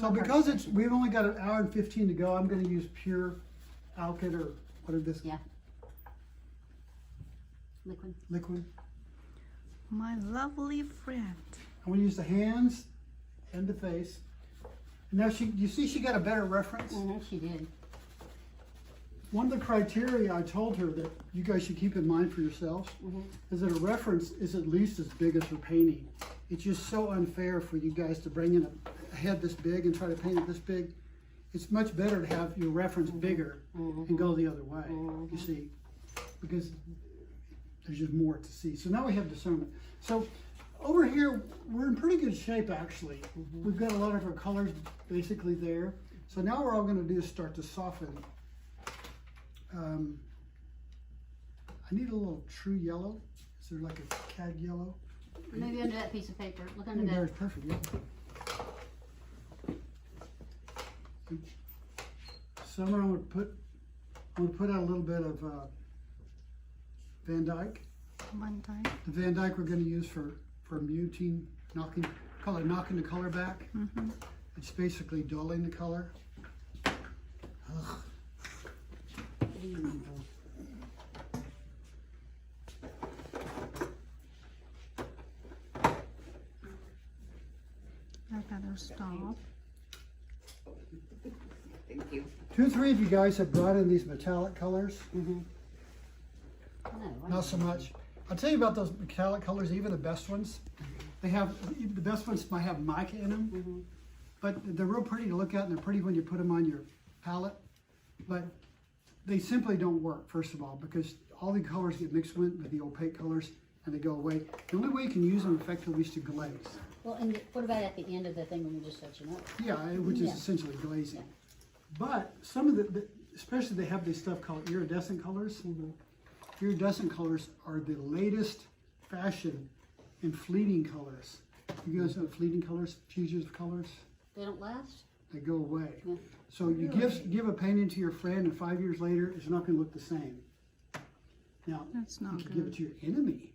So because we've only got an hour and 15 to go, I'm going to use pure alkyd or whatever this. Yeah. Liquid. Liquid. My lovely friend. I'm going to use the hands and the face. And now you see she got a better reference? Mm-hmm, she did. One of the criteria I told her that you guys should keep in mind for yourselves is that a reference is at least as big as her painting. It's just so unfair for you guys to bring in a head this big and try to paint it this big. It's much better to have your reference bigger and go the other way, you see, because there's just more to see. So now we have discernment. So over here, we're in pretty good shape actually. We've got a lot of our colors basically there. So now what we're all going to do is start to soften. I need a little true yellow. Is there like a cad yellow? Maybe under that piece of paper. Look under There's that. perfect. Yeah. Summer, I'm going to put out a little bit of Van Dyke. One time. The Van Dyke we're going to use for muting, knocking the color back. It's basically dulling the color. Ugh. I better stop. Thank you. 2 or 3 of you guys have brought in these metallic colors. No, Not so much. I'll tell you about those metallic colors, even the best ones. The best ones might have mica in them, but they're real pretty to look at, and they're pretty when you put them on your palette. But they simply don't work, first of all, because all the colors get mixed with the opaque colors, and they go away. The only way you can use them effectively is to glaze. Well, and what about at the end of the thing when you're just touching up? Yeah, which is essentially glazing. But some of especially they have this stuff called iridescent colors. Iridescent colors are the latest fashion in fleeting colors. You guys know fleeting colors, fugitive colors? They don't last? They go away. Yeah. So you give a painting to your friend, and 5 years later, it's not going to look the same. Now, That's not you can give it good. to your enemy.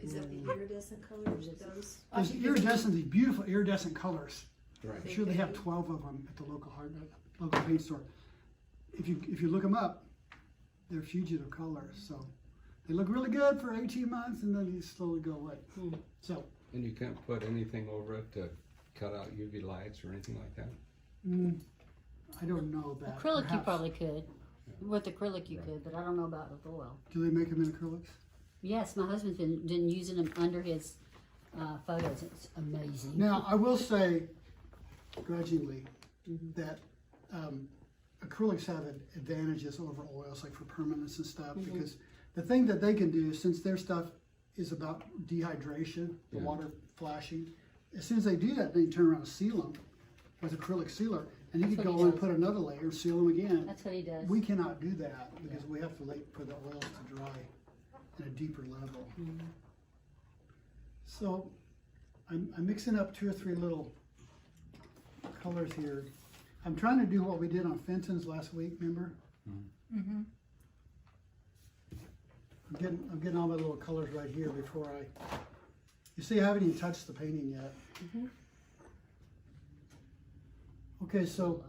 Is that the iridescent colors? Those? There's iridescent, these beautiful iridescent colors. Right. I'm sure they have 12 of them at the local paint store. If you look them up, they're fugitive colors. So they look really good for 18 months, and then they slowly go away. So. And you can't put anything over it to cut out UV lights or anything like that? I don't know that. Acrylic you Perhaps. probably could. With acrylic you could, but I don't know about with oil. Do they make them in acrylics? Yes, my husband's been using them under his photos. It's amazing. Now, I will say, grudgingly, that acrylics have advantages over oils, like for permanence and stuff, because the thing that they can do, since their stuff is about dehydration, the water flashing, as soon as they do that, they can turn around and seal them with acrylic sealer, and you That's can what go he and put another layer, seal them again. That's what he does. We cannot do that because we have to wait for the oils to dry at a deeper level. So I'm mixing up 2 or 3 little colors here. I'm trying to do what we did on Fenton's last week, remember? I'm getting all my little colors right here before you see I haven't even touched the painting yet. Okay, so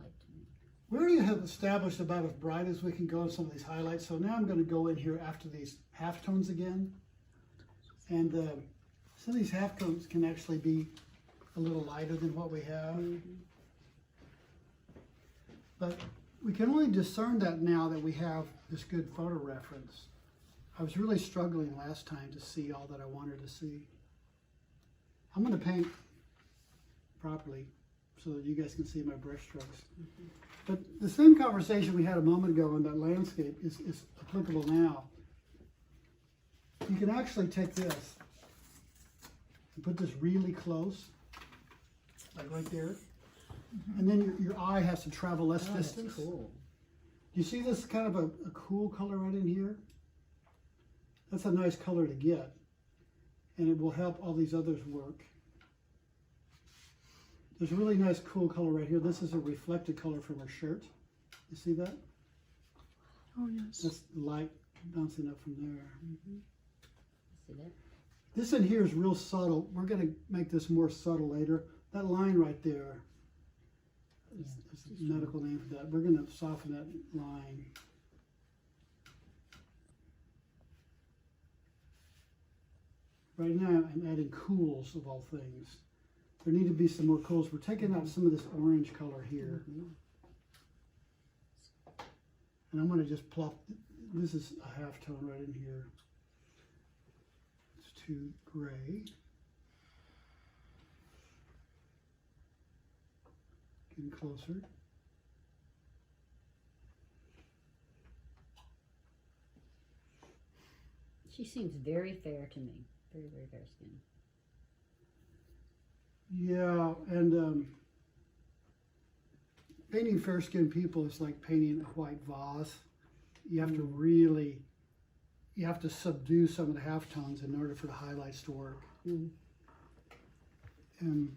we already have established about as bright as we can go in some of these highlights. So now I'm going to go in here after these halftones again. And some of these halftones can actually be a little lighter than what we have. But we can only discern that now that we have this good photo reference. I was really struggling last time to see all that I wanted to see. I'm going to paint properly so that you guys can see my brush strokes. But the same conversation we had a moment ago on that landscape is applicable now. You can actually take this and put this really close, like right there, and then your eye has to travel less distance. That's cool. You see this kind of a cool color right in here? That's a nice color to get, and it will help all these others work. There's a really nice cool color right here. This is a reflected color from her shirt. You see that? Oh, yes. That's light bouncing up from there. See that? This in here is real subtle. We're going to make this more subtle later. that line right there, Yeah, there's a medical name for that. We're gonna soften that line. Right now, I'm adding cools of all things. There need to be some more cools. We're taking out some of this orange color here. Mhm. And I'm gonna just plop, this is a half tone right in here. It's too gray. Getting closer. She seems very fair to me. Very, very fair skin. Yeah, and painting fair-skinned people is like painting a white vase. You have to really, you have to subdue some of the halftones in order for the highlights to work. Mm. And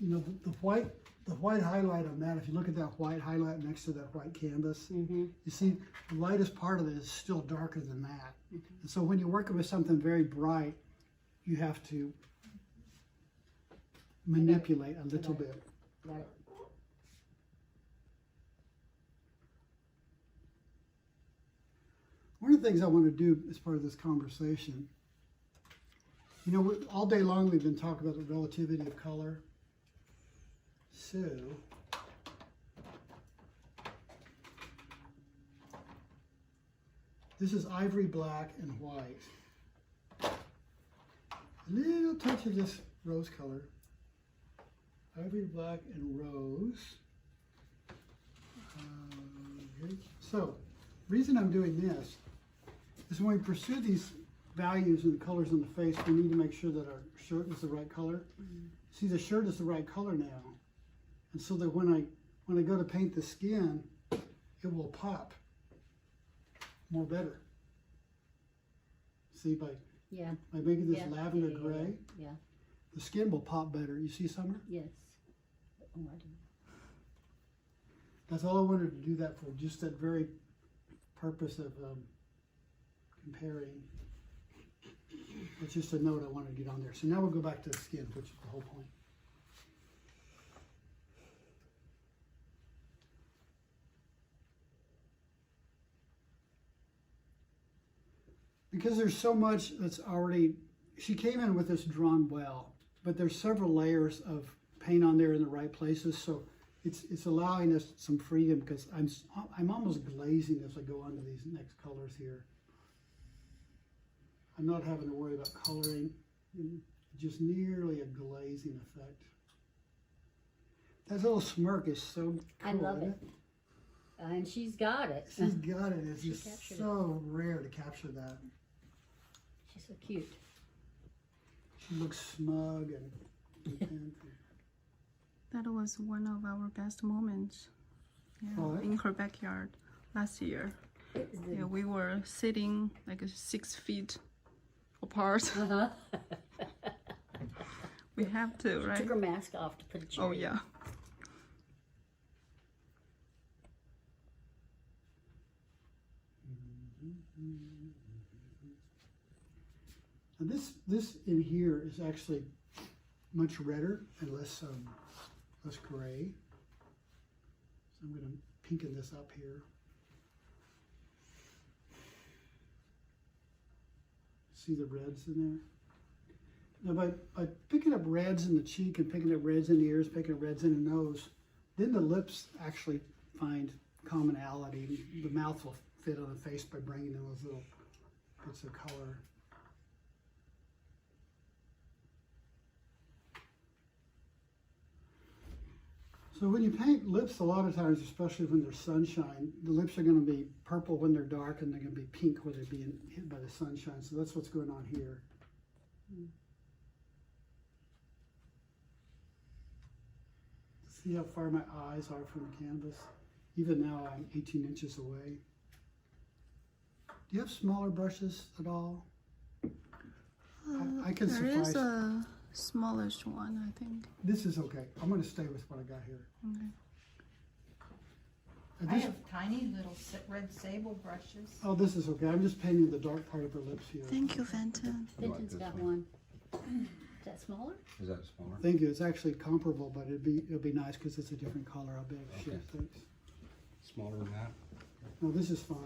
you know, the white highlight on that, if you look at that white highlight next to that white canvas, Mm-hmm. you see the lightest part of it is still darker than that. And so when you're working with something very bright, you have to manipulate a little bit. Got it. One of the things I want to do as part of this conversation, you know, all day long we've been talking about the relativity of color. So, this is ivory black and white. A little touch of this rose color. Ivory black and rose. Okay. So, reason I'm doing this is when we pursue these values and the colors on the face, we need to make sure that our shirt is the right color. See, the shirt is the right color now. And so that when I go to paint the skin, it will pop more better. See, by making this lavender gray, Yeah. the skin will pop better. You see, Summer? Yes. Oh, I do. That's all I wanted to do that for, just that very purpose of comparing. It's just a note I wanted to get on there. So now we'll go back to the skin, which is the whole point. Because there's so much that's already, she came in with this drawn well, but there's several layers of paint on there in the right places, so it's allowing us some freedom because I'm almost glazing as I go on to these next colors here. I'm not having to worry about coloring, just nearly a glazing effect. That little smirk is so cool. I love isn't it. And she's got it. She's got it. It's She just captured so rare to capture that. She's so cute. She looks smug and content. That was one of our best moments. Yeah, Oh, in her backyard last year. Yeah, we were sitting like 6 feet apart. Uh-huh. We have to, right? Took her mask off to put a cherry. Oh yeah. And this in here is actually much redder and less gray. So I'm going to pinken this up here. See the reds in there? Now by picking up reds in the cheek and picking up reds in the ears, picking up reds in the nose, then the lips actually find commonality. The mouth will fit on the face by bringing in those little bits of color. So when you paint lips, a lot of times, especially when there's sunshine, the lips are going to be purple when they're dark, and they're going to be pink when they're being hit by the sunshine. So that's what's going on here. See how far my eyes are from the canvas? Even now, I'm 18 inches away. Do you have smaller brushes at all? I can There suffice. is a smallish one, I think. This is okay. I'm going to stay with what I got here. Okay. And I this- have tiny little red sable brushes. oh, this is okay. I'm just painting the dark part of her lips here. Thank you, Fenton. Fenton's got one. Is that smaller? Is that smaller? Thank you. It's actually comparable, but it'll be nice because it's a different color. How big? Okay. Sure, thanks. Smaller than that? No, this is fine.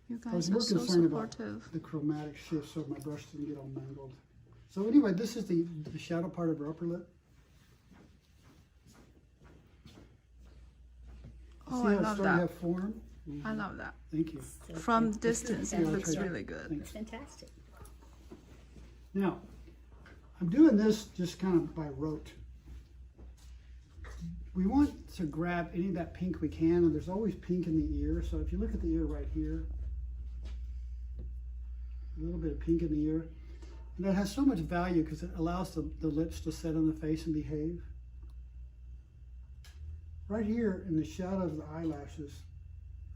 You I was guys more are so concerned about supportive. the chromatic shift so my brush didn't get all mangled. So anyway, this is the shadow part of her upper lip. Oh, See I how it's love starting to that. have form? I love that. Thank you. So From cute. distance, Yeah, it I'll looks try that. really good. Thanks. It's fantastic. Now, I'm doing this just kind of by rote. We want to grab any of that pink we can, and there's always pink in the ear. So if you look at the ear right here, a little bit of pink in the ear. And that has so much value because it allows the lips to set on the face and behave. Right here in the shadow of the eyelashes,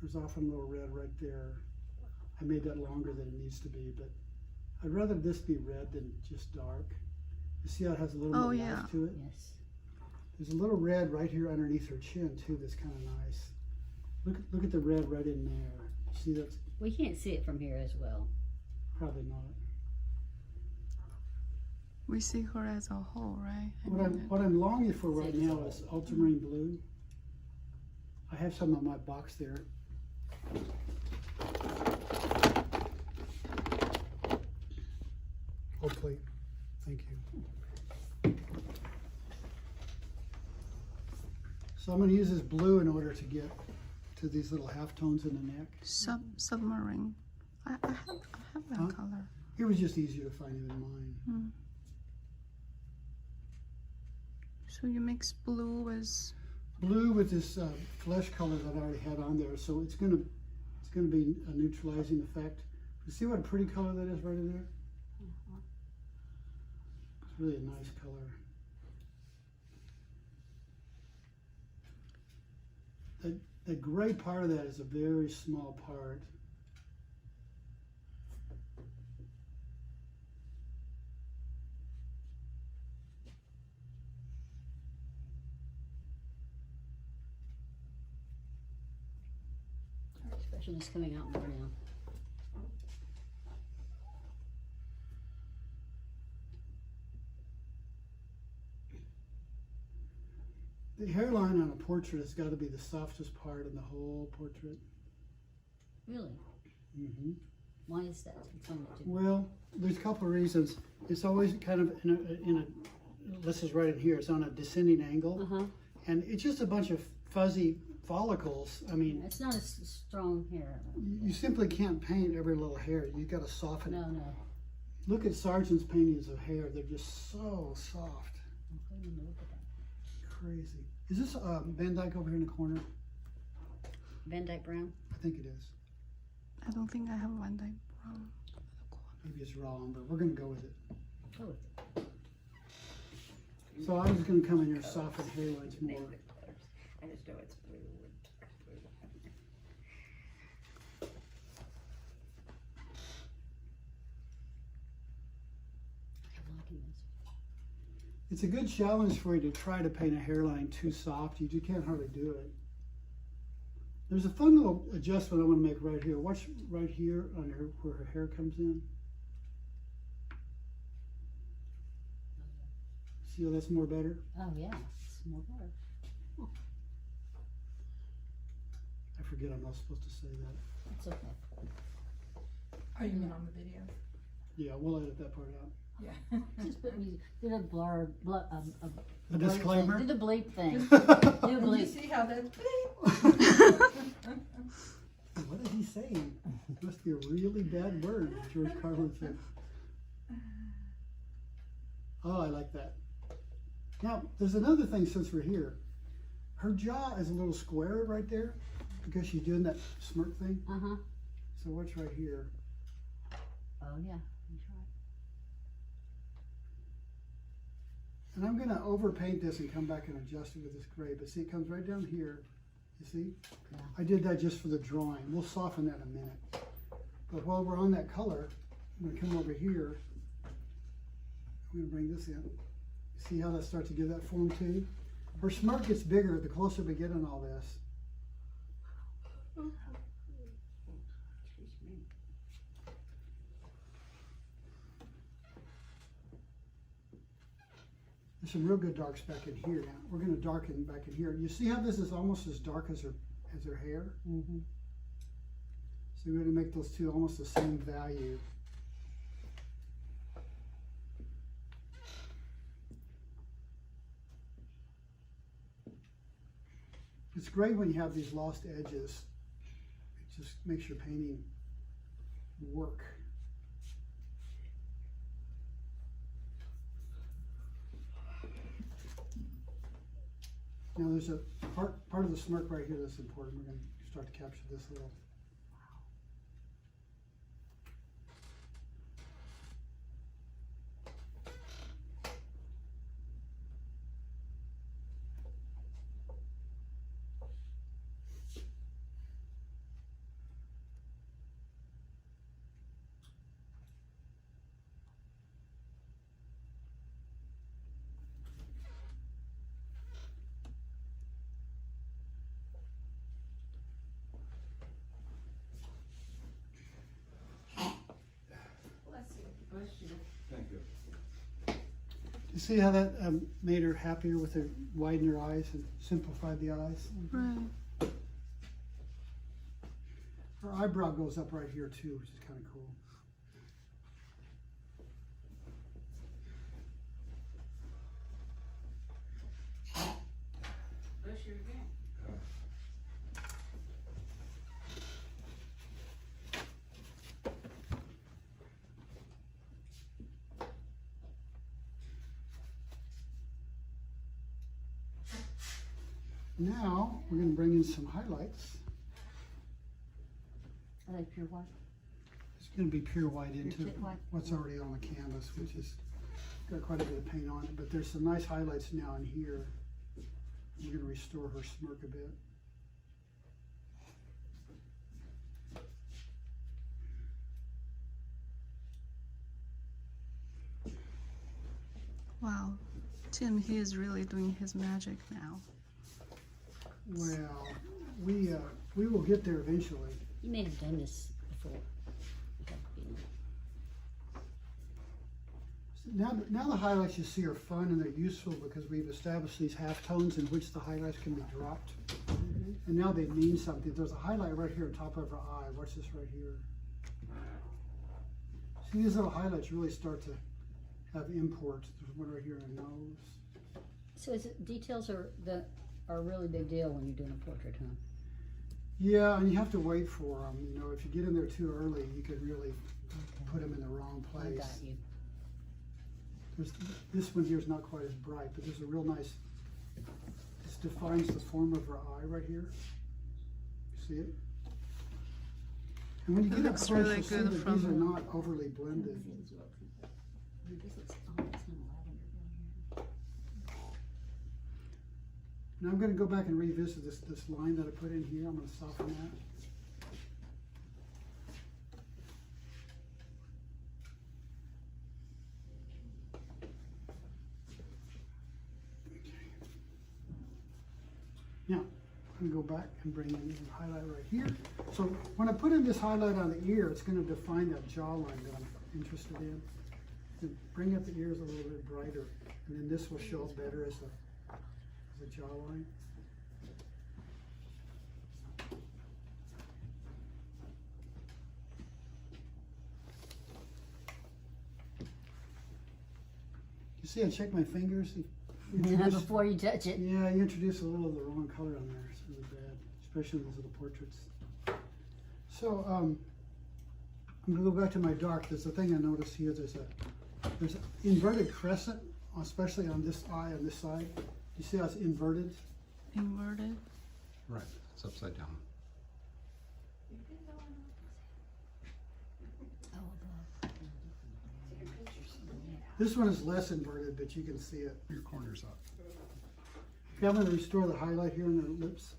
there's often a little red right there. I made that longer than it needs to be, but I'd rather this be red than just dark. You see how it has a little Oh, more yeah. life to it? Yes. There's a little red right here underneath her chin too that's kind of nice. Look at the red right in there. See, that's We can't see it from here as well. probably not. We see her as a whole, right? I mean, What I'm longing for right Same as now a is whole. ultramarine blue. I have some in my box there. Hopefully. Thank you. So I'm going to use this blue in order to get to these little halftones in the neck. submarine. I have that Huh? color. It was just easier to find it in mine. So you mix blue with Blue with this flesh color that I already had on there, so it's gonna be a neutralizing effect. You see what a pretty color that is right in there? It's really a nice color. The gray part of that is a very small part. Our expression is coming out more now. The hairline on a portrait has got to be the softest part in the whole portrait. Really? Mm-hmm. Why is that? Explain it to me. Well, there's a couple of reasons. It's always kind of in a this is right in here. It's on a descending angle, Uh-huh. and it's just a bunch of fuzzy follicles. I mean, It's not as strong hair. you simply can't paint every little hair. You've got to soften it. No. Look at Sargent's paintings of hair. They're just so soft. Okay, let me look at that. Crazy. Is this Van Dyke over here in the corner? Van Dyke Brown? I think it is. I don't think I have one that brown. Maybe it's wrong, but we're going to go with it. Go with it. So I'm just going to come in here and soften hairlines more. I just know it's blue. I'm liking this. It's a good challenge for you to try to paint a hairline too soft. You just can't hardly do it. There's a fun little adjustment I want to make right here. Watch right here on her where her hair comes in. See how that's more better? Oh yeah, it's more color. I forget I'm not supposed to say that. It's okay. Oh, you mean on the video? Yeah, we'll edit that part out. Yeah. Just put music. Do the blur, A disclaimer? Do the bleep thing. Do Did you bleep. see how that? What is he saying? Must be a really bad word, George Carlin said. Oh, I like that. Now, there's another thing since we're here. Her jaw is a little square right there because she's doing that smirk thing. Uh-huh. So watch right here. Oh yeah, that's right. And I'm gonna overpaint this and come back and adjust it with this gray. But see, it comes right down here. You see? Yeah. I did that just for the drawing. We'll soften that in a minute. But while we're on that color, I'm gonna come over here. I'm gonna bring this in. See how that starts to give that form too? Her smirk gets bigger the closer we get on all this. There's some real good darks back in here now. We're gonna darken back in here. You see how this is almost as dark as her hair? Mm-hmm. So we're gonna make those two almost the same value. It's great when you have these lost edges. It just makes your painting work. Now there's a part of the smirk right here that's important. We're going to start to capture this a little. Thank you. You see how that made her happier with her widen her eyes and simplified the eyes? Right. Her eyebrow goes up right here too, which is kind of cool. Now we're going to bring in some highlights. Are they pure white? It's going to be pure white into Pure white. what's already on the canvas, which is got quite a bit of paint on it. But there's some nice highlights now in here. We're going to restore her smirk a bit. Wow. Tim, he is really doing his magic now. Well, we will get there eventually. You may have done this before. Now the highlights you see are fun and they're useful because we've established these halftones in which the highlights can be dropped. And now they mean something. There's a highlight right here on top of her eye. Watch this right here. See, these little highlights really start to have import. There's one right here in her nose. So is it, details are a really big deal when you're doing a portrait, huh? Yeah, and you have to wait for them. You know, if you get in there too early, you could really put them in the wrong I place. got you. This one here is not quite as bright, but there's a real nice, this defines the form of her eye right here. See it? And when you It get up looks close, really you'll see good that from- these are not overly blended. This looks, oh, that's kind of lavender down here. Now I'm going to go back and revisit this line that I put in here. I'm going to soften that. Now, I'm going to go back and bring in the highlight right here. So when I put in this highlight on the ear, it's going to define that jawline that I'm interested in. And bring up the ears a little bit brighter, and then this will show up better as a jawline. You see, I check my fingers. Before you touch it. Yeah, you introduce a little of the wrong color on there. It's really bad, especially in these little portraits. So I'm gonna go back to my dark. There's a thing I noticed here. There's an inverted crescent, especially on this eye on this side. You see how it's inverted? Inverted. Right, it's upside down. This one is less inverted, but you can see it. Your corner's up. Okay, I'm gonna restore the highlight here in the lips.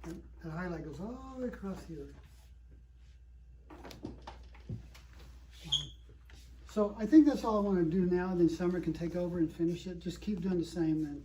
And the highlight goes all the way across here. So I think that's all I want to do now, then Summer can take over and finish it. Just keep doing the same then.